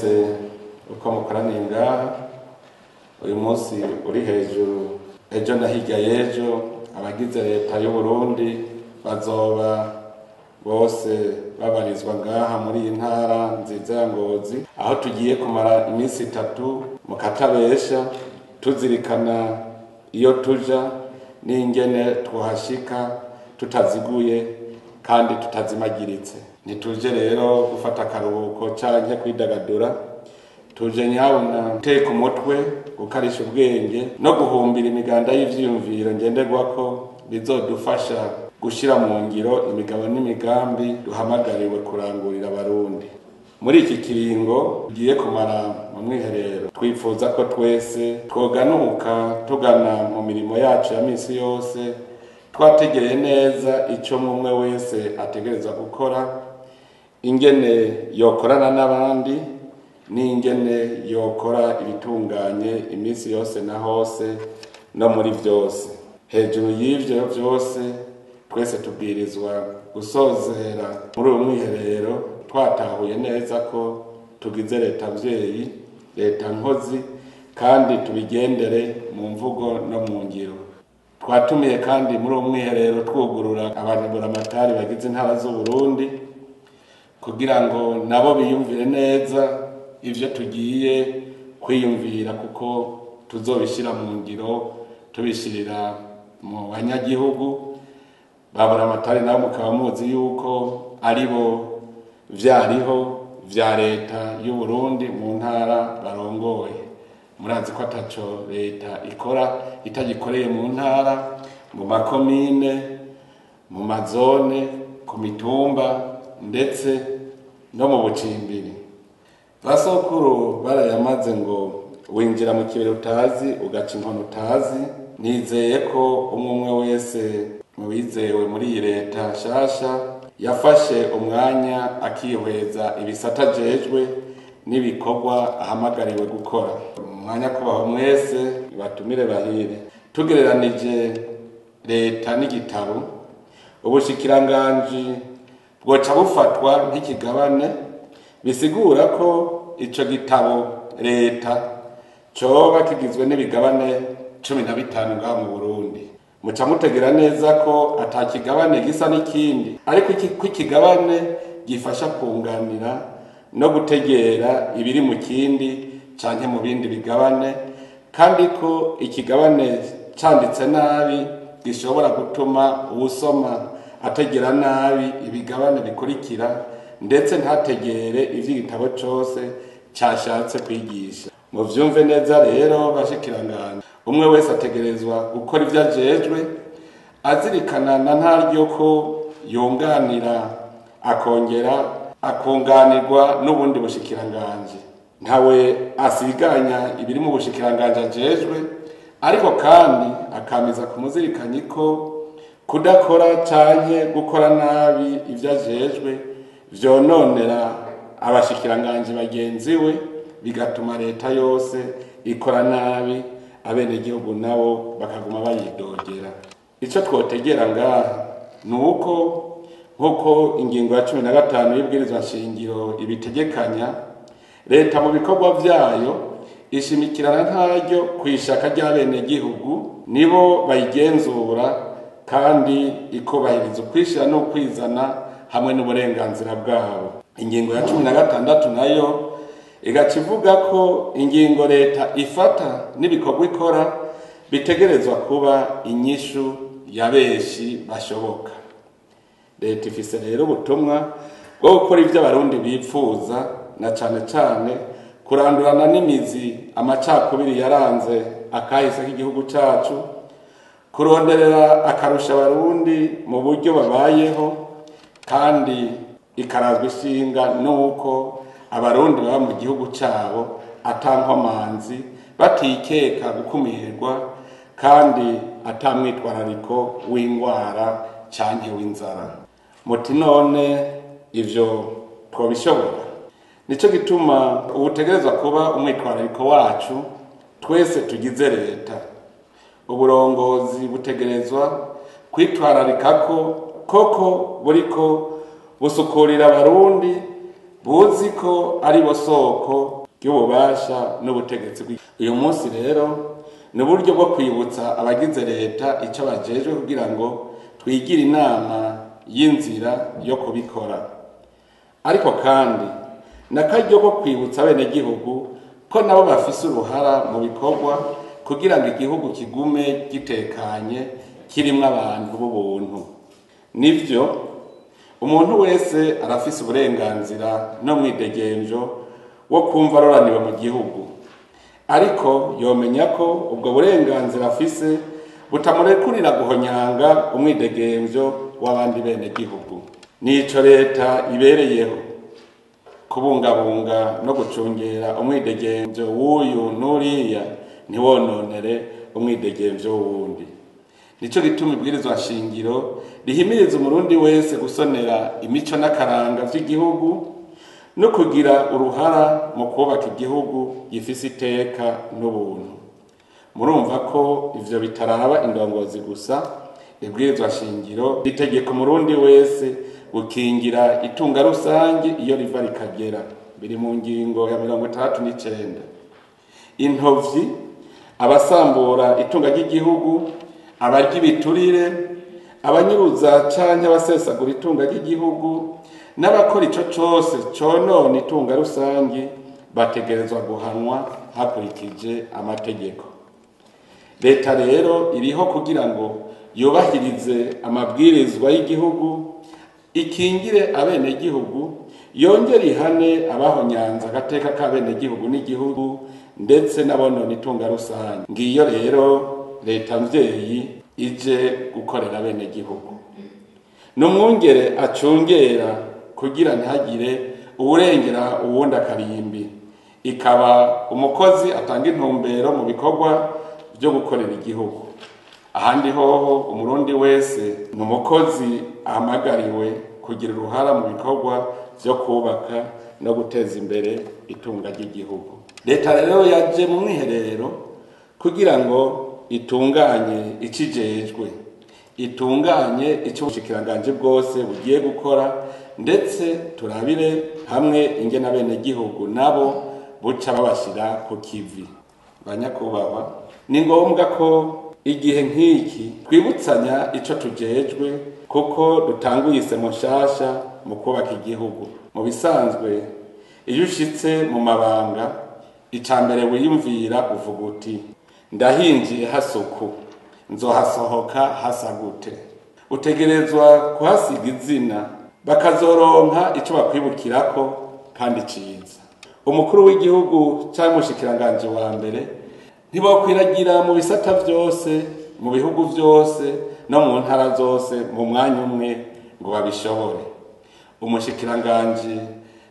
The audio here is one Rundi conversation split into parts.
mwese uko mukoraniye ngaha uyu munsi uri hejuru ejo na hirya y'ejo abagize leta y'u Burundi bazoba bose babarizwa ngaha muri iyi ntara nziza ya Ngozi, aho tugiye kumara iminsi 3 mu Katabesha tuzirikana iyo tuja n'ingene twahashika tutaziguye kandi tutazimagiritse. Nituje rero gufata akaruhuko canke kwidagadura, tuje nyabona guteka umutwe, gukarisha ubwenge no guhumbira imiganda y'ivyiyumviro ngenderwako bizodufasha gushira mu ngiro imigabo n'imigambi duhamagariwe kurangurira abarundi. Muri iki kiringo tugiye kumara mu mwiherero, twifuza ko twese twoganuka tugana mu mirimo yacu ya misi yose, twategeye neza ico umwe wese ategereza gukora, ingene yokorana n'abandi n'ingene yokora ibitunganye imisi yose na hose no muri vyose. Hejuru y'ivyo vyose twese tubwirizwa gusozera muri uwo mwiherero twatahuye neza ko tugize leta mvyeyi, leta nkozi, kandi tubigendere mu mvugo no mu ngiro. Twatumiye kandi muri uwo mwiherero twugurura abanyaburamatari bagize intara z'u Burundi kugira ngo nabo biyumvire neza ivyo tugiye kwiyumvira, kuko tuzobishira mu ngiro tubishirira mu banyagihugu. Baburamatari nabo mukaba muzi yuko aribo vyariho vya leta y'u Burundi mu ntara barongoye. Murazi ko ataco leta ikora itagikoreye mu ntara, mu makomine, mu mazone, ku mitumba ndetse no mu bucimbiri. Basokuru barayamaze ngo winjira mu kibero utazi ugaca inkono utazi. Nizeye ko umwe wese mu bizewe muri iyi leta shasha yafashe umwanya akihweza ibisata jejwe n'ibikorwa ahamagariwe gukora. Umwanya kubaho mwese batumire bahire. Tugereranije leta n'igitabo, ubushikiranganji bwoca bufatwa nk'ikigabane, bisigura ko ico gitabo leta coba kigizwe n'ibigabane 15 ngaha mu Burundi. Muca mutegera neza ko atakigabane gisa n'ikindi, ariko ikigabane gifasha kunganira no gutegera ibiri mu kindi canke mu bindi bigabane, kandi ko ikigabane canditse nabi gishobora gutuma uwusoma ategera nabi ibigabane bikurikira, ndetse ntategere ivy'igitabo cose cyashatse kwigisha. Muvyumve neza rero bashikirangana, umwe wese ategerezwa gukora ivyo ajejwe, azirikana na ntaryo ko yunganira akongera akunganirwa n'ubundi bushikiranganje. Ntawe asiganya ibiri mu bushikiranganje ajejwe, ariko kandi akamiza kumuzirikanya ko kudakora canke gukora nabi ivyo ajejwe vyononera abashikiranganje bagenzi we, bigatuma leta yose ikora nabi, abenegihugu nabo bakaguma bayidogera. Ico twotegera ngaha nuko nkuko ingingo ya 15 y'ibwirizwa nshingiro ibitegekanya, leta mu bikorwa vyayo ishimikirana ntaryo kwishaka ry'abenegihugu, nibo bayigenzura kandi ikubahiriza ukwishira no kwizana hamwe n'uburenganzira bwabo. Ingingo ya 16 nayo igacivuga ko ingingo leta ifata n'ibikorwa ikora bitegerezwa kuba inyishu ya beshi bashoboka. Leta ifise rero ubutumwa bwo gukora ivyo abarundi bipfuza, na cane cane kurandurana n'imizi amacakubiri yaranze akahise k'igihugu cacu, kuronderera akarusha abarundi mu buryo babayeho, kandi ikarazwa ishinga nuko abarundi baba mu gihugu cabo atankomanzi, batikeka gukumirwa, kandi atamwitwarariko w'ingwara canke w'inzara. Muti none ivyo twobishobora? Nico gituma ubutegerezwa kuba umwitwarariko wacu twese tugize leta. Uburongozi butegerezwa kwitwararika ko koko buriko busukurira abarundi buzi ko ari bo soko ry'ububasha n'ubutegetsi. Uyu munsi rero ni uburyo bwo kwibutsa abagize leta icyo bajejwe kugira ngo twigire inama y'inzira yo kubikora, ariko kandi n'akaryo ko kwibutsa abenegihugu ko nabo bafise uruhara mu bikorwa kugira ngo igihugu kigume gitekanye kirimwo abantu b'ubuntu. Nivyo umuntu wese arafise uburenganzira no mwidegemvyo wo kumva aroraniwe mu gihugu, ariko yomenya ko ubwo burenganzira afise butamurekurira guhonyanga umwidegemvyo w'abandi bene gihugu. Nico leta ibereyeho kubungabunga no gucungera umwidegemvyo w'uyu n'uriya ntiwononere umwidegemvyo w'uwundi. Nico gituma ibwirizwa shingiro rihimiriza umurundi wese gusonera imico n'akaranga vy'igihugu no kugira uruhara mu kubaka igihugu gifise iteka n'ubuntu. Murumva ko ivyo bitaraba indongozi gusa, ibwirizwa shingiro ritegeka umurundi wese gukingira itunga rusange iyo riva rikagera, biri mu ngingo ya 69. Intovyi, abasambura itunga ry'igihugu, abarya ibiturire, abanyuruza canke abasesagura itunga ry'igihugu, n'abakora ico cose conona itunga rusange bategerezwa guhanwa hakurikije amategeko. Leta rero iriho kugira ngo yubahirize amabwirizwa y'igihugu, ikingire abenegihugu, yongere ihane abahonyanza agateka k'abenegihugu n'igihugu ndetse n'abonona itunga rusange. Ngiyo rero leta mvyeyi ije gukorera abenegihugu. N'umwungere acungera kugira ntihagire uwurengera uwundi akarimbi, ikaba umukozi atanga intumbero mu bikorwa byo gukorera igihugu. Ahandi hoho umurundi wese ni umukozi ahamagariwe kugira uruhara mu bikorwa byo kubaka no guteza imbere itunga ry'igihugu. Leta rero yaje mu mwiherero kugira ngo itunganye ikijejwe, itunganye icyo ubushikiranganje bwose bugiye gukora, ndetse turabire hamwe ingene abenegihugu nabo buca babashira ku kivi. Banyakubahwa, ni ngombwa ko igihe nk'iki twibutsanya ico tujejwe kuko dutanguye isemo nshasha mu kubaka igihugu. Mu bisanzwe iyo ushitse mu mabanga, icambere wiyumvira uvuga uti ndahinjiye hasuku, nzohasohoka hasa gute. Utegerezwa kuhasiga izina, bakazoronka ico bakwibukirako kandi ciza. Umukuru w'igihugu cyangwa umushikiranganje wa mbere ntibokwiragira mu bisata vyose, mu bihugu vyose no mu ntara zose mu mwanya umwe ngo babishobore. Umushikiranganje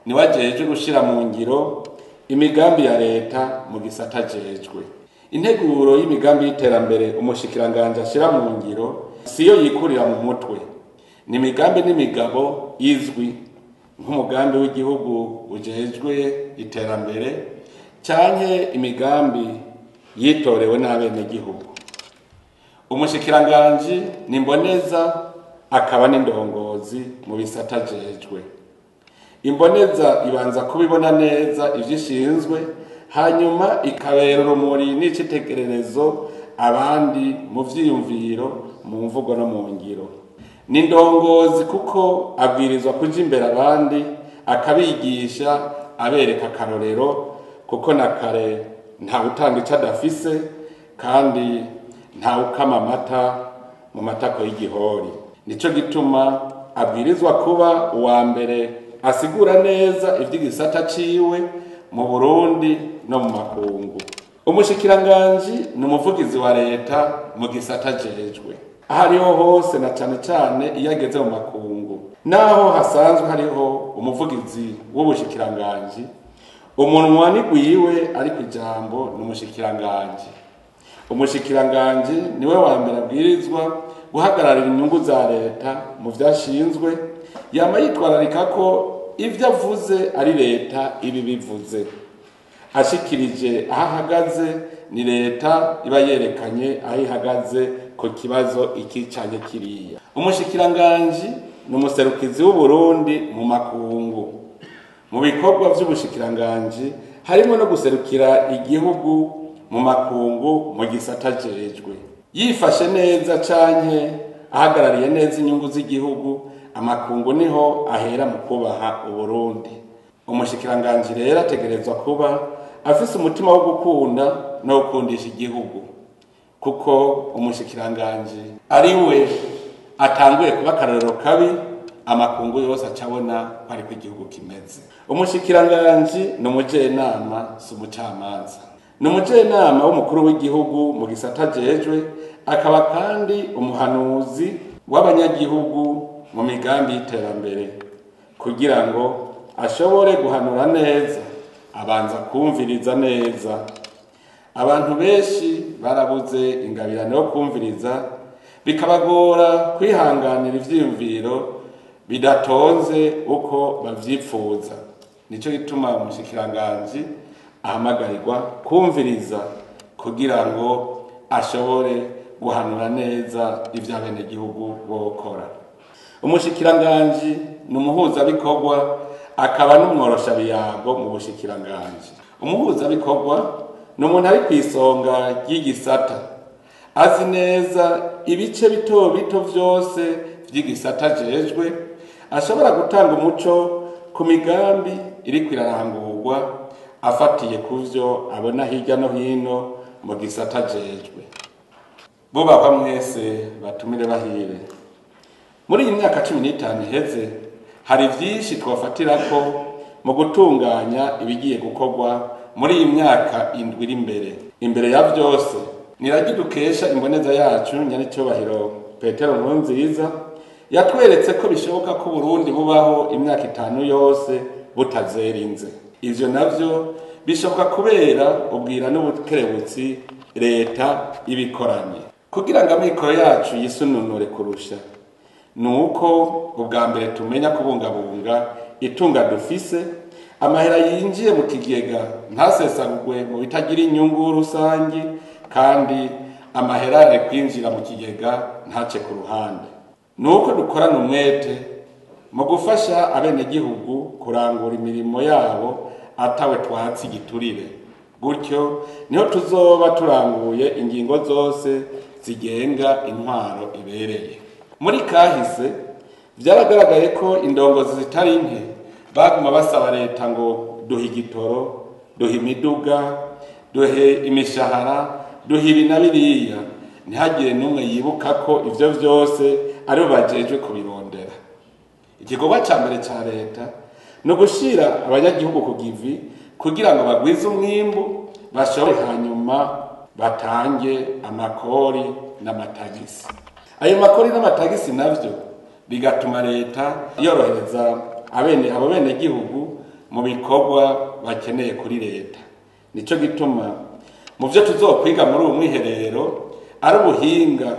ni wajeje gushira mu ngiro imigambi ya leta mu gisata jejwe. Integuro y'imigambi y'iterambere umushikiranganje ashira mu ngiro siyo yikurira mu mutwe, ni imigambi n'imigabo izwi nk'umugambi w'igihugu ujejwe iterambere canke imigambi yitorewe n'abenegihugu. Umushikiranganje ni mboneza akaba n'indongozi mu bisata jejwe. Imboneza ibanza kubibona neza ivyishinzwe, hanyuma ikabera urumuri n'icitegererezo abandi mu vyiyumviro, mu mvugo no mu ngiro. Ni ndongozi kuko abwirizwa kuja imbere abandi akabigisha, abereka akarorero, kuko na kare nta utanga ico adafise kandi nta ukama amata mu matako y'igihori. Nico gituma abwirizwa kuba uwa mbere asigura neza ivy'igisata ciwe mu Burundi no mu makungu. Umushikiranganje ni umuvugizi wa leta mu gisata jejwe. Ahariho hose na cane cane iyo ageze mu makungu, naho hasanzwe hariho umuvugizi w'ubushikiranganje, umunwa ni gwiwe ariko ijambo ni umushikiranganje. Umushikiranganje niwe wa mbere abwirizwa guhagararira inyungu za leta mu vyashinzwe, yama yitwararika ko ivyo avuze ari leta ibi bivuze. Ashikirije aho ahagaze ni leta iba yerekanye aho ihagaze ku kibazo iki canke kiriya. Umushikiranganje ni umuserukizi w'Uburundi mu makungu. mu bikorwa vy'ubushikiranganji harimo no guserukira igihugu mu makungu mu gisata jejwe. Yifashe neza canke ahagarariye neza inyungu z'igihugu, amakungu niho ahera mu kubaha Uburundi. Umushikiranganji rero ategerezwa kuba afise umutima wo gukunda no gukundisha igihugu, kuko umushikiranganji ari we atanguye kuba akarorero kabi amakungu yose acabona ari ko igihugu kimeze. Umushikiranganji ni umujenama, si umucamanza. Ni umujenama w'umukuru w'igihugu mu gisata jejwe, akaba kandi umuhanuzi w'abanyagihugu mu migambi y'iterambere. Kugira ngo ashobore guhanura neza, abanza kumviriza neza. Abantu benshi barabuze ingabirano yo kumviriza, bikabagora kwihanganira ivyiyumviro bidatonze uko bavyipfuza. Nico gituma umushikiranganji ahamagarirwa kumviriza kugira ngo ashobore guhanura neza ivyo abenegihugu bokora. Umushikiranganji ni umuhuzabikorwa, akaba n'umworoshabiyago mu bushikiranganji. Umuhuzabikorwa ni umuntu ari kw'isonga ry'igisata, azi neza ibice bito bito vyose vy'igisata jejwe, ashobora gutanga umuco ku migambi iriko irarangurwa afatiye kuvyo abona hirya no hino mu gisata jejwe. Bubahwa mwese batumire bahire, muri iyi myaka 15 iheze hari vyinshi twafatirako mu gutunganya ibigiye gukorwa muri iyi myaka 7 iri imbere ya vyose. Niragira dukesha imboneza yacu Nyanicyubahiro Petero Nkurunziza yatweretse ko bishoboka ko Burundi bubaho imyaka 5 yose butazerinze. Ivyo navyo bishoboka kubera ubwira n'ubukerebutsi leta ibikoranye. Kugira ngo amikoro yacu yisununure kurusha, nuko ubwa mbere tumenya kubungabunga itunga dufise, amahera yinjiye mu kigega ntasesagurwe mu bitagira inyungu rusangi, kandi amahera ari kwinjira mu kigega ntace ku ruhande. Nuko dukorana umwete mu gufasha abenegihugu kurangura imirimo yabo atawe twatsi giturire. Gutyo niho tuzoba turanguye ingingo zose zigenga intwaro ibereye. Muri kahise vyaragaragaye ko indongozi zitari nke baguma basaba leta ngo duhe igitoro, duhe imiduga, duhe imishahara, duhe ibi na biriya. Ntihagire n'umwe yibuka ko ivyo vyose ari bajejwe kubirondera. Igikorwa ca mbere ca leta no gushira abanyagihugu ku givi kugira ngo bagwize umwimbu, bashobore hanyuma batange amakori n'amatagisi. Ayo makori n'amatagisi navyo bigatuma leta yorohereza abo benegihugu mu bikorwa bakeneye kuri leta. Nico gituma mu vyo tuzokwiga muri uwo mwiherero ari ubuhinga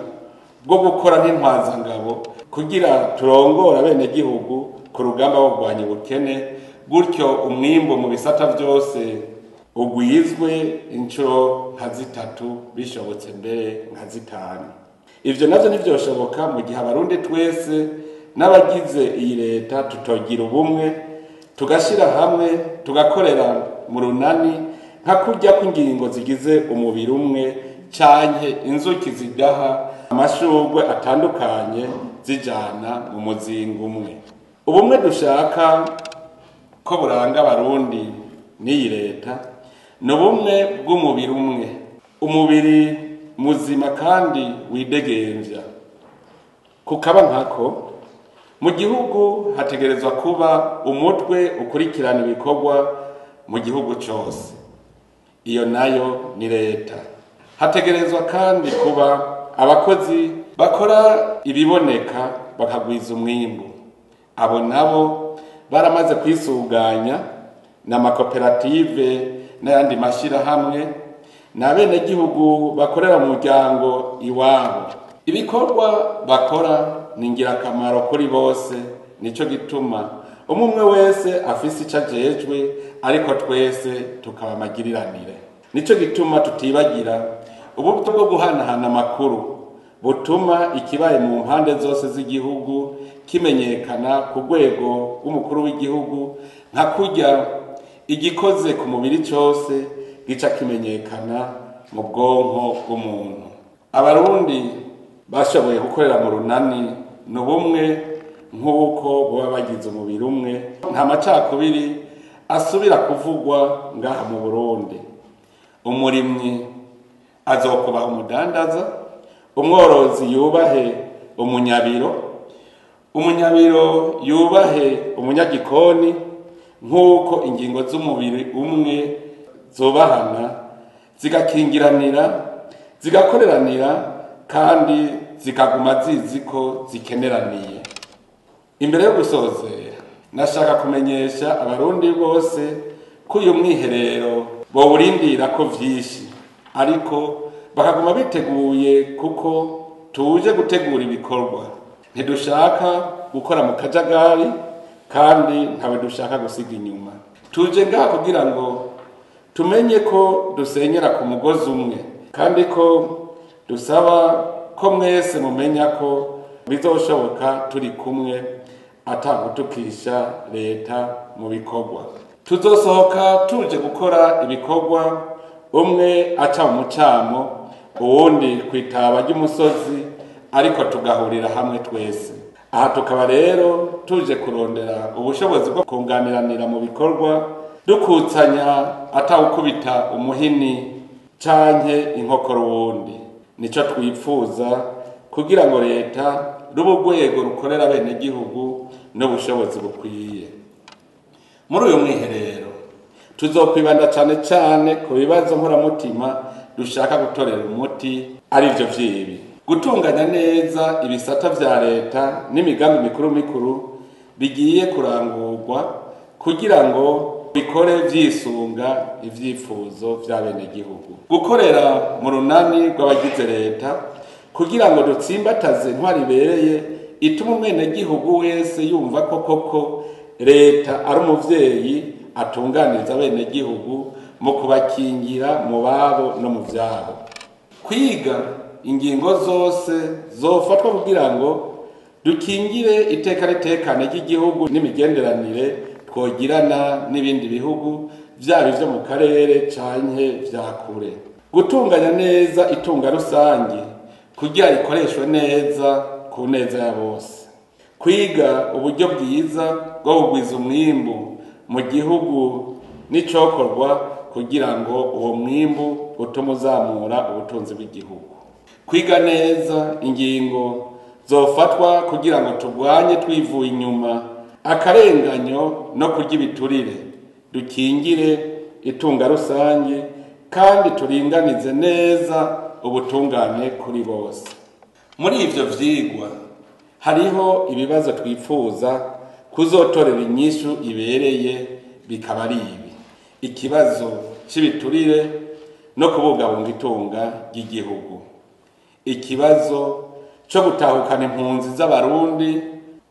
bwo gukora nk'intwazangabo kugira turongora abenegihugu ku rugamba rwo kurwanya ubukene, gutyo umwimbo mu bisata vyose ugwizwe incuro nka 3, bishobotse mbere nka 5. Ivyo navyo ntivyoshoboka mu gihe abarundi twese n'abagize iyi leta tutogira ubumwe, tugashira hamwe, tugakorera mu runani nka kurya kw'ingingo zigize umubiri umwe, canke inzuki zidaha amashurwe atandukanye zijana mu muzingo umwe. Ubumwe dushaka ko buranga abarundi n'iyi leta ni ubumwe bw'umubiri umwe, umubiri muzima kandi widegemvya. Kukaba nkako mu gihugu hategerezwa kuba umutwe ukurikirana ibikorwa mu gihugu cose, iyo nayo ni leta. Hategerezwa kandi kuba abakozi bakora ibiboneka bakagwiza umwimbu. Abo nabo baramaze kwisuganya n'amakoperative n'ayandi mashirahamwe, n'abenegihugu bakorera mu muryango iwabo. Ibikorwa bakora ni ngirakamaro kuri bose, nico gituma umwe wese afise ico ajejwe, ariko twese tukaba amagiriranire. Nico gituma tutibagira uburyo bwo guhanahana amakuru butuma ikibaye mu mpande zose z'igihugu kimenyekana ku rwego rw'umukuru w'igihugu, nka kurya igikoze ku mubiri cyose gica kimenyekana mu bwonko bw'umuntu. Abarundi bashoboye gukorera mu runani ni ubumwe nk'uko baba bagize umubiri umwe, nta macakubiri asubira kuvugwa ngaha mu Burundi. Umurimyi azokubaha umudandaza, umworozi yubahe umunyabiro, umunyabiro yubahe umunyagikoni, nk'uko ingingo z'umubiri umwe zubahana, zigakingiranira, zigakoreranira kandi zikaguma zizi ko zikeneraniye. Imbere yo gusozera, nashaka kumenyesha abarundi bose ko uyu mwiherero bawurindira ko vyinshi, ariko bakaguma biteguye kuko tuje gutegura ibikorwa. Ntidushaka gukora mu kajagari kandi ntawe dushaka gusiga inyuma. Tuje ngaha kugira ngo tumenye ko dusenyera ku mugozi umwe, kandi ko dusaba ko mwese mumenya ko bizoshoboka turi kumwe atagutukisha leta mu bikorwa. Tuzosohoka tuje gukora ibikorwa, umwe aca mu mucamo, uwundi kwitaba ry'umusozi, ariko tugahurira hamwe twese. Aha tukaba rero tuje kurondera ubushobozi bwo kunganiranira mu bikorwa, dukutsanya atawukubita umuhini canke inkokora uwundi. Nico twipfuza kugira ngo leta rube urwego rukorera bene gihugu n'ubushobozi bukwiye. Muri uyu mwiherero tuzokwibanda cyane cyane ku bibazo nkoramutima dushaka gutorera umuti, ari byo vyibi: gutunganya neza ibisata vya leta n'imigambi mikuru mikuru bigiye kurangurwa kugira ngo bikore vyisunga ivyifuzo vya bene gihugu; gukorera mu runani rw'abagize leta kugira ngo dutsimbataze intwari ibereye ituma umwene gihugu wese yumva ko koko leta ari umuvyeyi atunganiriza bene gihugu mu kubakingira mu babo no mu vyabo; kwiga ingingo zose zofatwa kugira ngo dukingire iteka ritekane ry'igihugu n'imigenderanire twogirana n'ibindi bihugu vyaba ivyo mu karere canke vya kure; gutunganya neza itunga rusange kugira ikoreshwe neza ku neza ya bose; kwiga uburyo bwiza bwo kugwiza umwimbu mu gihugu n'icokorwa kugira ngo uwo mwimbu utume uzamura ubutunzi bw'igihugu; kwiga neza ingingo zofatwa kugira ngo turwanye twivuye inyuma akarenganyo no kurya ibiturire, dukingire itunga rusange kandi turinganize neza ubutungane kuri bose. Muri ivyo vyigwa hariho ibibazo twifuza kuzotorera inyishu ibereye, bikaba ari ibi: ikibazo c'ibiturire no kubungabunga itunga ry'igihugu, ikibazo cyo gutahukana impunzi z'abarundi,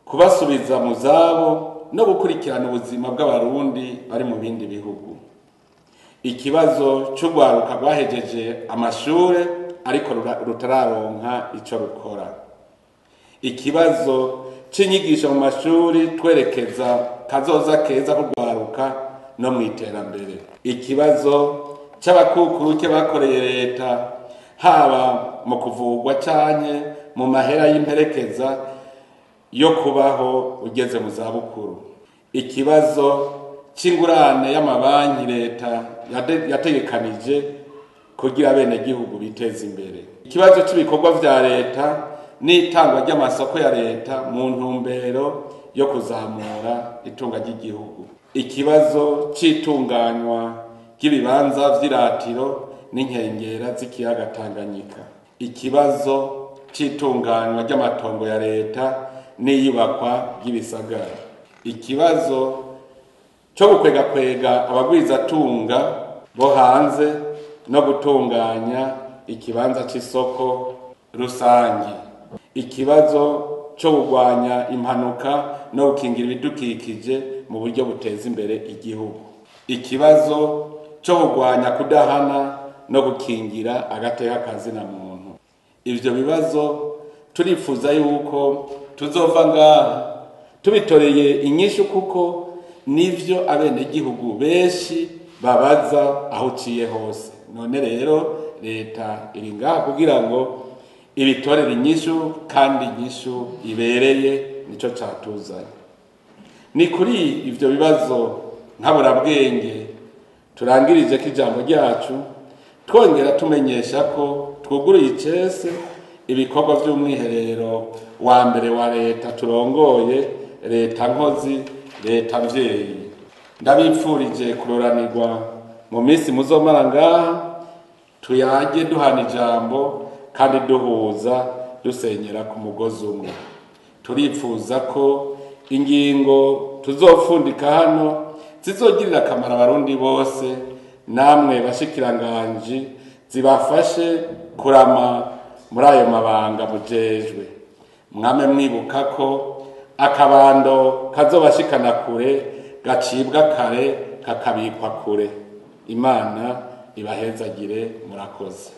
kubasubiza mu zabo no gukurikirana ubuzima bw'abarundi bari mu bindi bihugu, ikibazo c'urwaruka rwahejeje amashure ariko rutararonka ico rukora, ikibazo c'inyigisho mu mashuri twerekeza kazoza keza k'urwaruka no mu iterambere, ikibazo c'abakukuruke bakoreye leta haba mu kuvugwa canke mu mahera y'imperekeza yo kubaho ugeze mu zabukuru, ikibazo c'ingurane y'amabanki leta yategekanije kugira bene gihugu biteza imbere, ikibazo c'ibikorwa vya leta n'itangwa ry'amasoko ya leta mu ntumbero yo kuzamura itunga ry'igihugu, ikibazo c'itunganywa ry'ibibanza vy'iratiro n'inkengera z'ikiyaga Tanganyika, ikibazo c'itunganywa ry'amatongo ya leta n'iyubakwa ry'ibisagara, ikibazo cyo gukwegakwega abagwizatunga bo hanze no gutunganya ikibanza c'isoko rusangi, ikibazo cyo kugwanya impanuka no gukingira ibidukikije mu buryo buteza imbere igihugu, ikibazo cyo kugwanya kudahana no gukingira agateka kazina muntu, ivyo bibazo turifuza yuko tuzova ngaha tubitoreye inyishu, kuko nivyo abenegihugu benshi babaza aho uciye hose. None rero leta iri ngaha kugira ngo ibitorere inyishu, kandi inyishu ibereye, nico catuzanye. Ni kuri ivyo bibazo nkaburabwenge turangirije ko ijambo ryacu, twongera tumenyesha ko twuguruye icese ibikorwa vy'umwiherero wa mbere wa leta turongoye, leta nkozi, leta mvyeyi. Ndabipfurije kuroranirwa mu minsi muzomara ngaha, tuyage duhana ijambo kandi duhuza, dusenyera ku mugozi umwe. Turipfuza ko ingingo tuzofundika hano zizogirira akamaro abarundi bose, namwe bashikiranganji zibafashe kurama muri ayo mabanga mujejwe. Mwame mwibuka ko akabando kazobashikana kure gacibwa kare kakabikwa kure. Imana ibahezagire, murakoze.